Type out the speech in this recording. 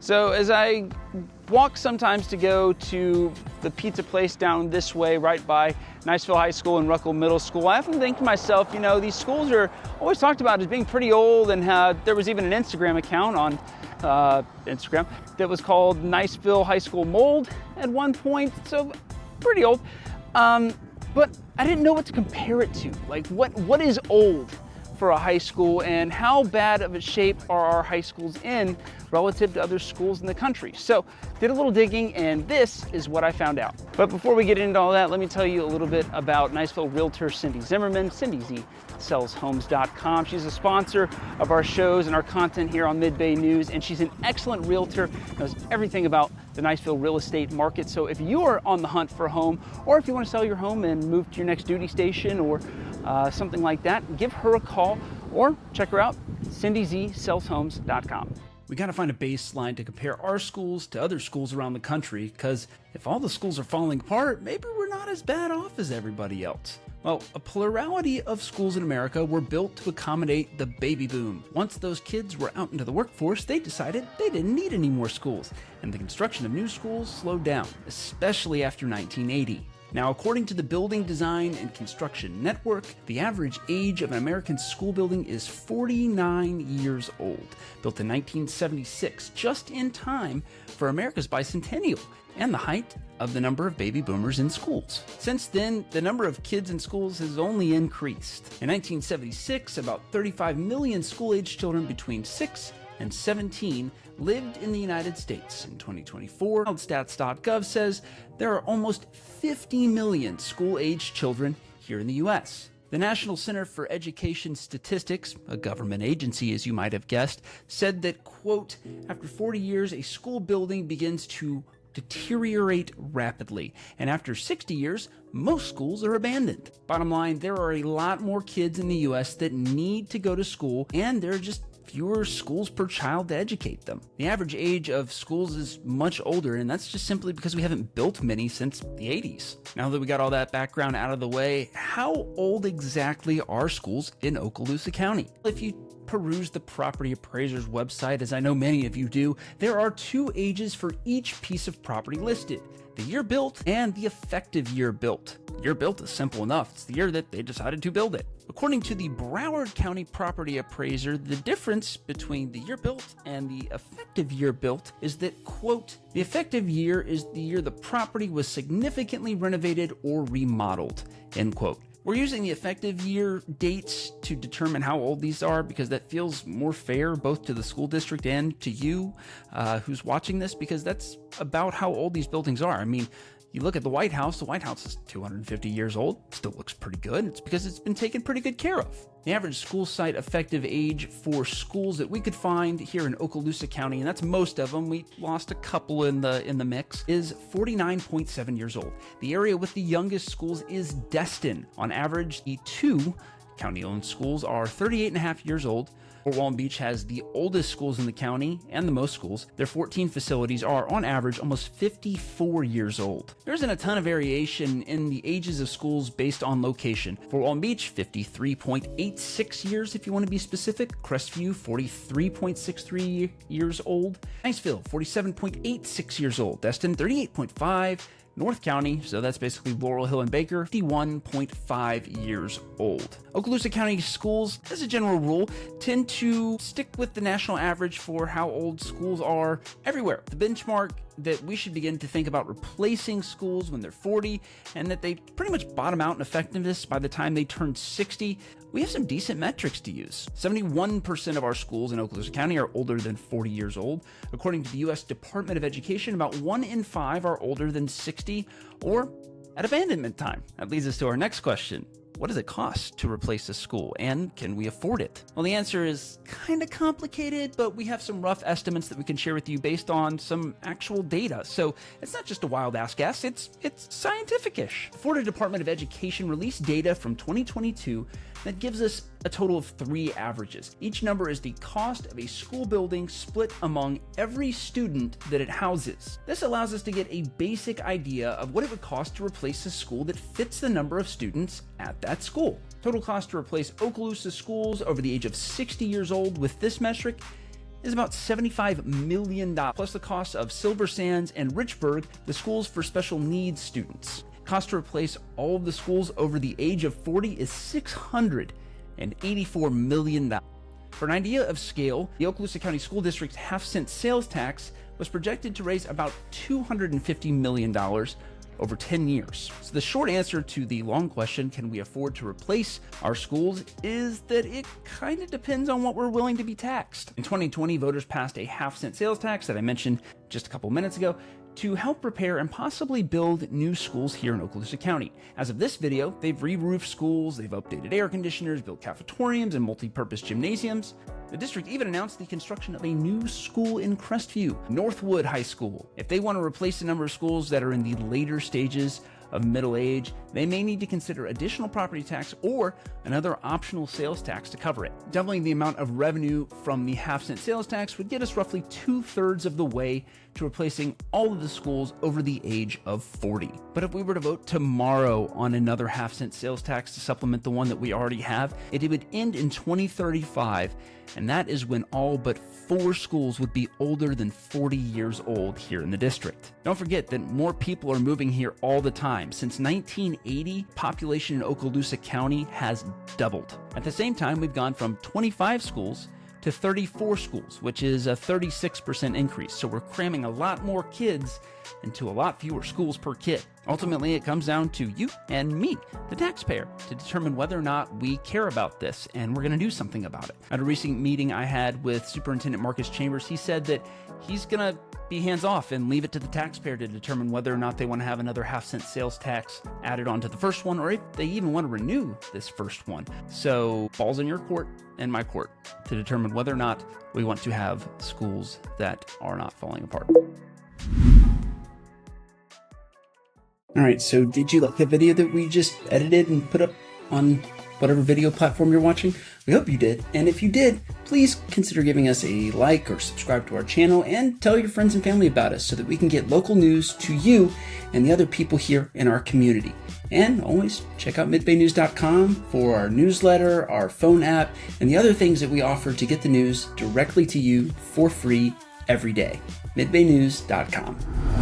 So as I walk sometimes to go to the pizza place down this way, right by Niceville High School and Ruckle Middle School, I often think to myself, you know, these schools are always talked about as being pretty old, and there was even an Instagram account on Instagram that was called Niceville High School Mold at one point, so pretty old. But I didn't know what to compare it to. Like, what is old for a high school, and how bad of a shape are our high schools in relative to other schools in the country? So did a little digging, and this is what I found out. But before we get into all that, let me tell you a little bit about Niceville realtor Cindy Zimmermann. Cindy Z sells homes.com. She's a sponsor of our shows and our content here on Mid-Bay News, and she's an excellent realtor, knows everything about the Niceville real estate market. So if you are on the hunt for a home, or if you want to sell your home and move to your next duty station or something like that, give her a call or check her out, cindyzsellshomes.com. We got to find a baseline to compare our schools to other schools around the country, because if all the schools are falling apart, maybe we're not as bad off as everybody else. Well, a plurality of schools in America were built to accommodate the baby boom. Once those kids were out into the workforce, they decided they didn't need any more schools, and the construction of new schools slowed down, especially after 1980. Now, according to the Building Design and Construction Network, the average age of an American school building is 49 years old, built in 1976, just in time for America's bicentennial and the height of the number of baby boomers in schools. Since then, the number of kids in schools has only increased. In 1976, about 35 million school-aged children between 6 and 17 lived in the United States. In 2024, stats.gov says there are almost 50 million school-aged children here in the U.S. The National Center for Education Statistics, a government agency as you might have guessed, said that, quote, after 40 years, a school building begins to deteriorate rapidly, and after 60 years, most schools are abandoned. Bottom line, there are a lot more kids in the U.S. that need to go to school, and there are just fewer schools per child to educate them. The average age of schools is much older, and that's just simply because we haven't built many since the 80s. Now that we got all that background out of the way, how old exactly are schools in Okaloosa County? If you peruse the property appraiser's website, as I know many of you do, there are two ages for each piece of property listed: the year built and the effective year built. Year built is simple enough. It's the year that they decided to build it. According to the Broward County property appraiser, the difference between the year built and the effective year built is that, quote, the effective year is the year the property was significantly renovated or remodeled, end quote. We're using the effective year dates to determine how old these are because that feels more fair both to the school district and to you who's watching this, because that's about how old these buildings are. I mean, you look at the White House is 250 years old, still looks pretty good. It's because it's been taken pretty good care of. The average school site effective age for schools that we could find here in Okaloosa County, and that's most of them, we lost a couple in the mix, is 49.7 years old. The area with the youngest schools is Destin. On average, the two county-owned schools are 38.5 years old. Fort Walton Beach has the oldest schools in the county and the most schools. Their 14 facilities are, on average, almost 54 years old. There isn't a ton of variation in the ages of schools based on location. Fort Walton Beach, 53.86 years if you want to be specific. Crestview, 43.63 years old. Niceville, 47.86 years old. Destin, 38.5. North County, so that's basically Laurel Hill and Baker, 51.5 years old. Okaloosa County schools, as a general rule, tend to stick with the national average for how old schools are everywhere. The benchmark that we should begin to think about replacing schools when they're 40, and that they pretty much bottom out in effectiveness by the time they turn 60. We have some decent metrics to use. 71% of our schools in Okaloosa County are older than 40 years old. According to the U.S. Department of Education, about 1 in 5 are older than 60 or at abandonment time. That leads us to our next question. What does it cost to replace a school, and can we afford it? Well, the answer is kind of complicated, but we have some rough estimates that we can share with you based on some actual data. So it's not just a wild-ass guess, it's scientific-ish. The Florida Department of Education released data from 2022 that gives us a total of 3 averages. Each number is the cost of a school building split among every student that it houses. This allows us to get a basic idea of what it would cost to replace a school that fits the number of students at that school. Total cost to replace Okaloosa schools over the age of 60 years old with this metric is about $75 million, plus the cost of Silver Sands and Richburg, the schools for special needs students. Cost to replace all of the schools over the age of 40 is $684 million. For an idea of scale, the Okaloosa County School District's half-cent sales tax was projected to raise about $250 million over 10 years. So the short answer to the long question, can we afford to replace our schools, is that it kind of depends on what we're willing to be taxed. In 2020, voters passed a half-cent sales tax that I mentioned just a couple minutes ago to help repair and possibly build new schools here in Okaloosa County. As of this video, they've re-roofed schools, they've updated air conditioners, built cafetoriums and multi-purpose gymnasiums. The district even announced the construction of a new school in Crestview, Northwood High School. If they want to replace the number of schools that are in the later stages of middle age, they may need to consider additional property tax or another optional sales tax to cover it. Doubling the amount of revenue from the half-cent sales tax would get us roughly 2/3 of the way to replacing all of the schools over the age of 40. But if we were to vote tomorrow on another half-cent sales tax to supplement the one that we already have, it would end in 2035, and that is when all but 4 schools would be older than 40 years old here in the district. Don't forget that more people are moving here all the time. Since 1980, population in Okaloosa County has doubled. At the same time, we've gone from 25 schools to 34 schools, which is a 36% increase. So we're cramming a lot more kids into a lot fewer schools per kid. Ultimately, it comes down to you and me, the taxpayer, to determine whether or not we care about this, and we're going to do something about it. At a recent meeting I had with Superintendent Marcus Chambers, he said that he's going to be hands-off and leave it to the taxpayer to determine whether or not they want to have another half-cent sales tax added onto the first one, or if they even want to renew this first one. So balls in your court and my court to determine whether or not we want to have schools that are not falling apart. All right, so did you like the video that we just edited and put up on whatever video platform you're watching? We hope you did. And if you did, please consider giving us a like or subscribe to our channel and tell your friends and family about us so that we can get local news to you and the other people here in our community. And always check out midbaynews.com for our newsletter, our phone app, and the other things that we offer to get the news directly to you for free every day. midbaynews.com.